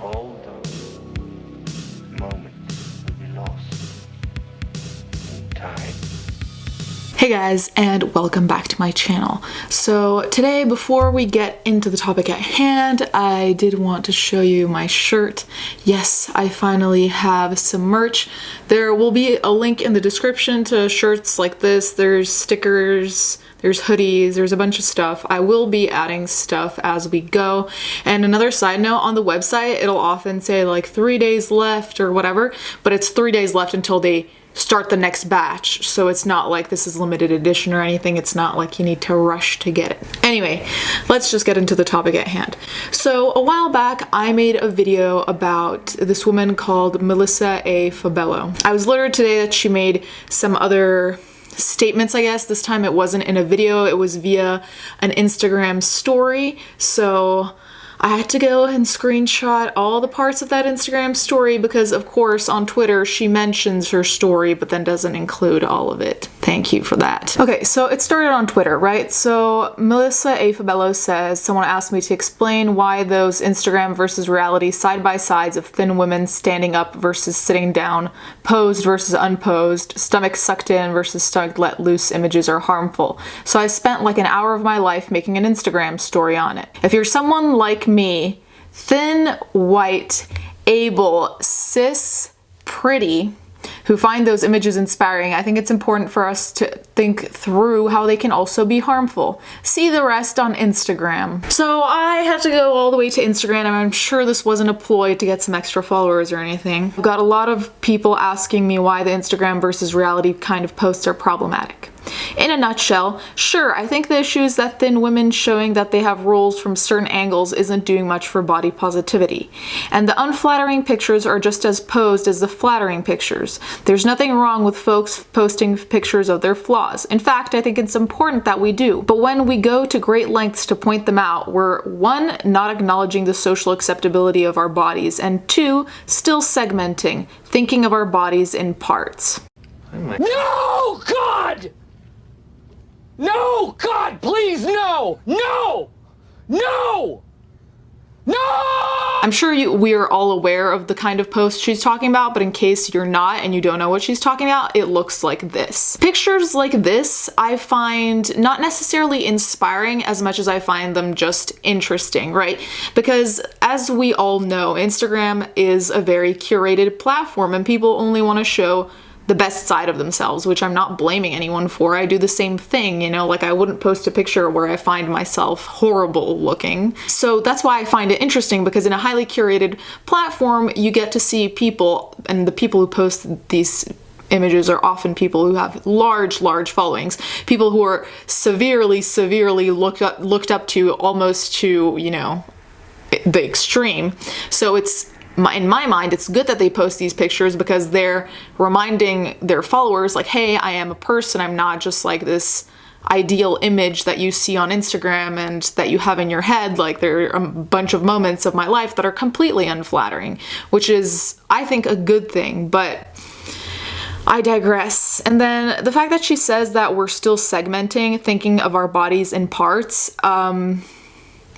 all those moments will be lost in time. Hey guys, and welcome back to my channel. So today, before we get into the topic at hand, I did want to show you my shirt. Yes, I finally have some merch. There will be a link in the description to shirts like this. There's stickers, there's hoodies, there's a bunch of stuff. I will be adding stuff as we go. And another side note, on the website, it'll often say like 3 days left or whatever, but it's 3 days left until they start the next batch. So it's not like this is limited edition or anything. It's not like you need to rush to get it. Anyway, let's just get into the topic at hand. So a while back, I made a video about this woman called Melissa A. Fabello. I was alerted today that she made some other statements, I guess. This time it wasn't in a video, it was via an Instagram story. So I had to go and screenshot all the parts of that Instagram story because, of course, on Twitter she mentions her story but then doesn't include all of it. Thank you for that. Okay, so it started on Twitter, right? So Melissa A. Fabello says, someone asked me to explain why those Instagram versus reality side-by-sides of thin women standing up versus sitting down, posed versus unposed, stomach sucked in versus stomach let loose images are harmful. So I spent like an hour of my life making an Instagram story on it. If you're someone like me, thin, white, able, cis, pretty, who find those images inspiring, I think it's important for us to think through how they can also be harmful. See the rest on Instagram. So I had to go all the way to Instagram, and I'm sure this wasn't a ploy to get some extra followers or anything. I've got a lot of people asking me why the Instagram versus reality kind of posts are problematic. In a nutshell, sure, I think the issue is that thin women showing that they have roles from certain angles isn't doing much for body positivity. And the unflattering pictures are just as posed as the flattering pictures. There's nothing wrong with folks posting pictures of their flaws. In fact, I think it's important that we do. But when we go to great lengths to point them out, we're one, not acknowledging the social acceptability of our bodies, and two, still segmenting, thinking of our bodies in parts. No, God! No! God, please, no! No! No! No! I'm sure we are all aware of the kind of post she's talking about, but in case you're not and you don't know what she's talking about, it looks like this. Pictures like this I find not necessarily inspiring as much as I find them just interesting, right? Because as we all know, Instagram is a very curated platform and people only want to show the best side of themselves, which I'm not blaming anyone for. I do the same thing, you know, like I wouldn't post a picture where I find myself horrible looking. So that's why I find it interesting, because in a highly curated platform, you get to see people, and the people who post these images are often people who have large followings, people who are severely looked up to, almost to, you know, the extreme. So in my mind, it's good that they post these pictures because they're reminding their followers like, hey, I am a person. I'm not just like this ideal image that you see on Instagram and that you have in your head. Like, there are a bunch of moments of my life that are completely unflattering, which is, I think, a good thing, but I digress. And then the fact that she says that we're still segmenting, thinking of our bodies in parts,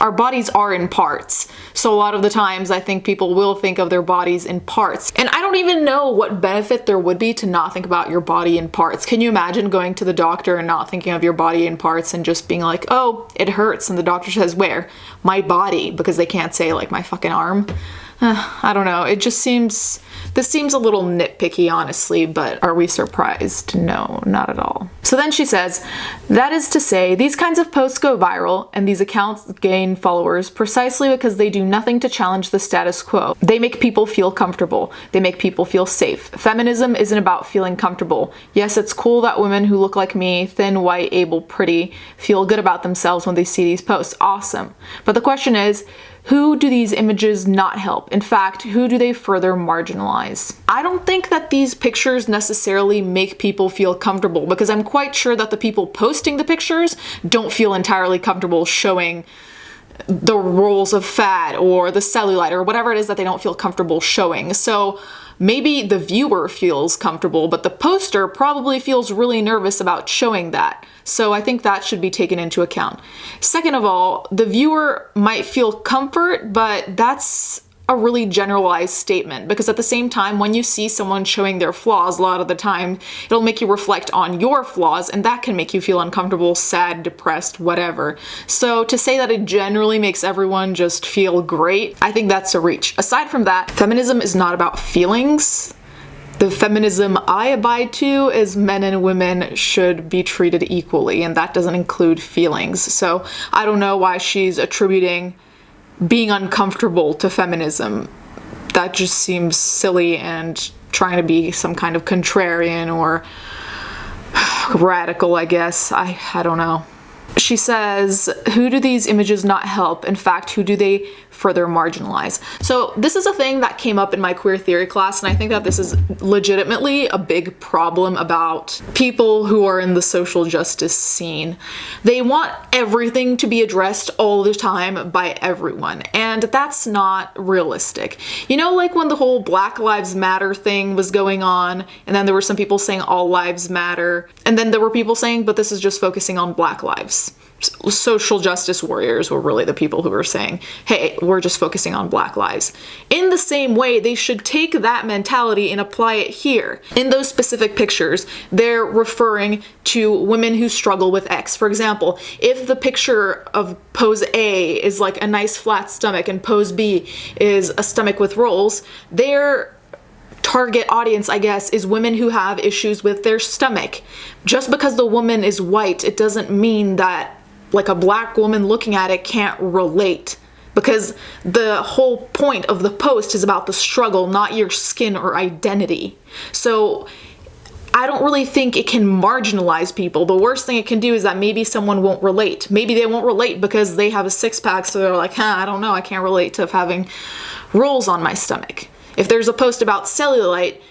our bodies are in parts. So a lot of the times I think people will think of their bodies in parts. And I don't even know what benefit there would be to not think about your body in parts. Can you imagine going to the doctor and not thinking of your body in parts and just being like, oh, it hurts. And the doctor says, where? My body, because they can't say like my fucking arm. I don't know. It just seems, this seems a little nitpicky, honestly, but are we surprised? No, not at all. So then she says, that is to say, these kinds of posts go viral and these accounts gain followers precisely because they do nothing to challenge the status quo. They make people feel comfortable. They make people feel safe. Feminism isn't about feeling comfortable. Yes, it's cool that women who look like me, thin, white, able, pretty, feel good about themselves when they see these posts. Awesome. But the question is, who do these images not help? In fact, who do they further marginalize? I don't think that these pictures necessarily make people feel comfortable, because I'm quite sure that the people posting the pictures don't feel entirely comfortable showing the rolls of fat or the cellulite or whatever it is that they don't feel comfortable showing. So maybe the viewer feels comfortable, but the poster probably feels really nervous about showing that. So I think that should be taken into account. Second of all, the viewer might feel comfort, but that's a really generalized statement, because at the same time, when you see someone showing their flaws, a lot of the time it'll make you reflect on your flaws, and that can make you feel uncomfortable, sad, depressed, whatever. So to say that it generally makes everyone just feel great, I think that's a reach. Aside from that, feminism is not about feelings. The feminism I abide to is men and women should be treated equally, and that doesn't include feelings. So I don't know why she's attributing being uncomfortable to feminism. That just seems silly and trying to be some kind of contrarian or radical, I guess. I don't know. She says, who do these images not help? In fact, who do they further marginalize? So this is a thing that came up in my queer theory class, and I think that this is legitimately a big problem about people who are in the social justice scene. They want everything to be addressed all the time by everyone, and that's not realistic. You know, like when the whole Black Lives Matter thing was going on, and then there were some people saying all lives matter, and then there were people saying, but this is just focusing on Black lives. Social justice warriors were really the people who were saying, hey, we're just focusing on Black lives. In the same way, they should take that mentality and apply it here. In those specific pictures, they're referring to women who struggle with X. For example, if the picture of pose A is like a nice flat stomach and pose B is a stomach with rolls, their target audience, I guess, is women who have issues with their stomach. Just because the woman is white, it doesn't mean that like a Black woman looking at it can't relate, because the whole point of the post is about the struggle, not your skin or identity. So I don't really think it can marginalize people. The worst thing it can do is that maybe someone won't relate. Maybe they won't relate because they have a six-pack, so they're like, I don't know, I can't relate to having rolls on my stomach. If there's a post about cellulite,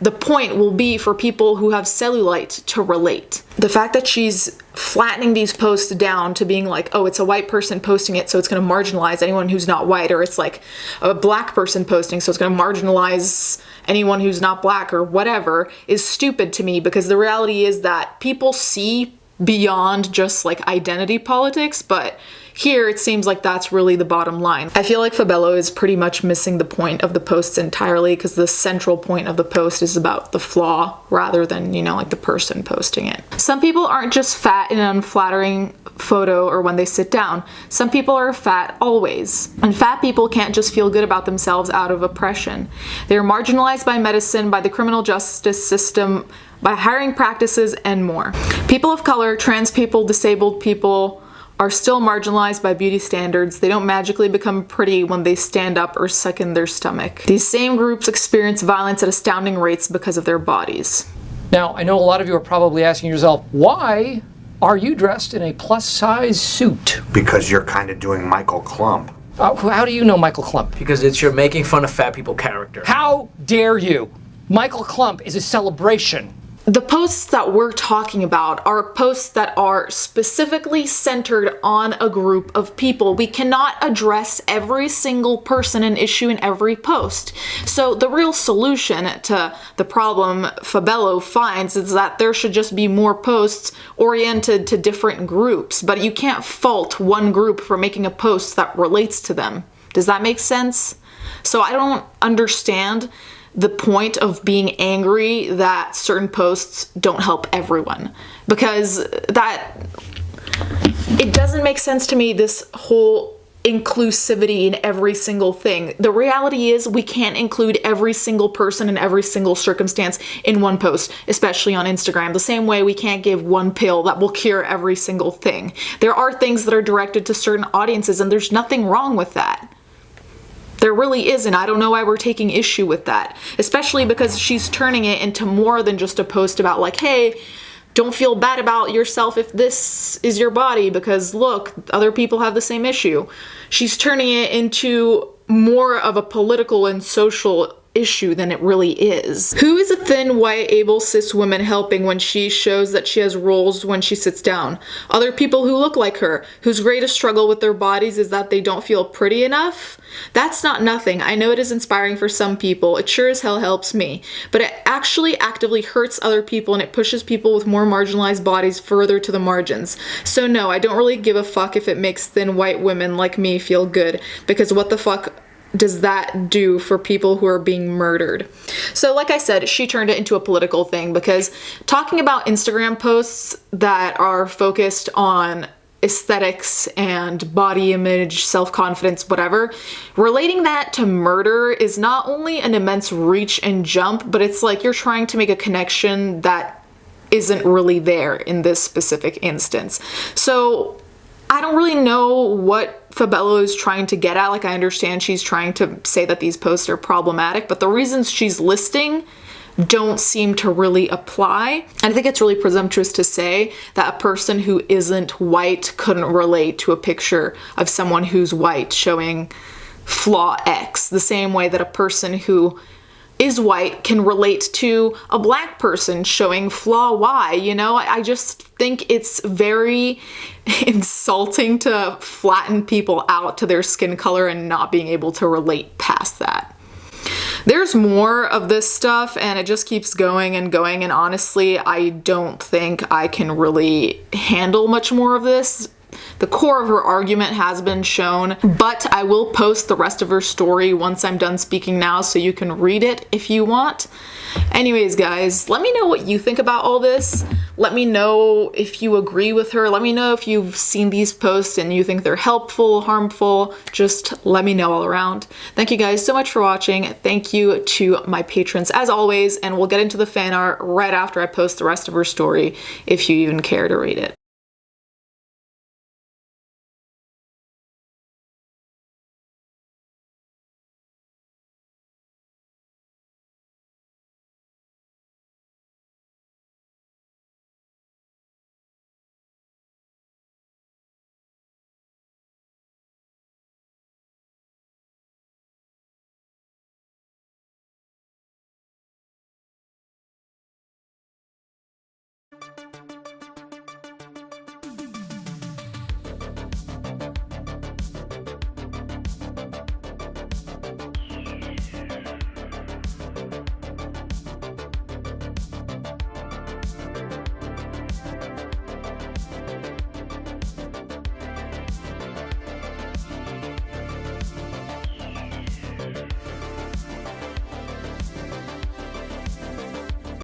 the point will be for people who have cellulite to relate. The fact that she's flattening these posts down to being like, oh, it's a white person posting it, so it's going to marginalize anyone who's not white, or it's like a Black person posting, so it's going to marginalize anyone who's not Black, or whatever, is stupid to me, because the reality is that people see beyond just like identity politics, but here it seems like that's really the bottom line. I feel like Fabello is pretty much missing the point of the posts entirely, because the central point of the post is about the flaw rather than, you know, like the person posting it. Some people aren't just fat in an unflattering photo or when they sit down. Some people are fat always. And fat people can't just feel good about themselves out of oppression. They are marginalized by medicine, by the criminal justice system, by hiring practices, and more. People of color, trans people, disabled people are still marginalized by beauty standards. They don't magically become pretty when they stand up or suck in their stomach. These same groups experience violence at astounding rates because of their bodies. Now, I know a lot of you are probably asking yourself, why are you dressed in a plus-size suit? Because you're kind of doing Michael Klump. How do you know Michael Klump? Because it's your making fun of fat people character. How dare you? Michael Klump is a celebration. The posts that we're talking about are posts that are specifically centered on a group of people. We cannot address every single person and issue in every post. So the real solution to the problem Fabello finds is that there should just be more posts oriented to different groups, but you can't fault one group for making a post that relates to them. Does that make sense? So I don't understand the point of being angry that certain posts don't help everyone, because that, it doesn't make sense to me, this whole inclusivity in every single thing. The reality is we can't include every single person in every single circumstance in one post, especially on Instagram. The same way we can't give one pill that will cure every single thing. There are things that are directed to certain audiences, and there's nothing wrong with that. There really isn't. I don't know why we're taking issue with that, especially because she's turning it into more than just a post about like, hey, don't feel bad about yourself if this is your body, because look, other people have the same issue. She's turning it into more of a political and social issue than it really is. Who is a thin, white, able, cis woman helping when she shows that she has rolls when she sits down? Other people who look like her, whose greatest struggle with their bodies is that they don't feel pretty enough? That's not nothing. I know it is inspiring for some people. It sure as hell helps me. But it actually actively hurts other people, and it pushes people with more marginalized bodies further to the margins. So no, I don't really give a fuck if it makes thin white women like me feel good, because what the fuck does that do for people who are being murdered? So like I said, she turned it into a political thing because talking about Instagram posts that are focused on aesthetics and body image, self-confidence, whatever, relating that to murder is not only an immense reach and jump, but it's like you're trying to make a connection that isn't really there in this specific instance. So I don't really know what Fabello is trying to get at. Like, I understand she's trying to say that these posts are problematic, but the reasons she's listing don't seem to really apply. And I think it's really presumptuous to say that a person who isn't white couldn't relate to a picture of someone who's white showing flaw X, the same way that a person who is white can relate to a black person showing flaw Y. You know, I just think it's very insulting to flatten people out to their skin color and not being able to relate past that. There's more of this stuff and it just keeps going and going, and honestly, I don't think I can really handle much more of this. The core of her argument has been shown, but I will post the rest of her story once I'm done speaking now so you can read it if you want. Anyways, guys, let me know what you think about all this. Let me know if you agree with her. Let me know if you've seen these posts and you think they're helpful, harmful. Just let me know all around. Thank you guys so much for watching. Thank you to my patrons as always, and we'll get into the fan art right after I post the rest of her story if you even care to read it.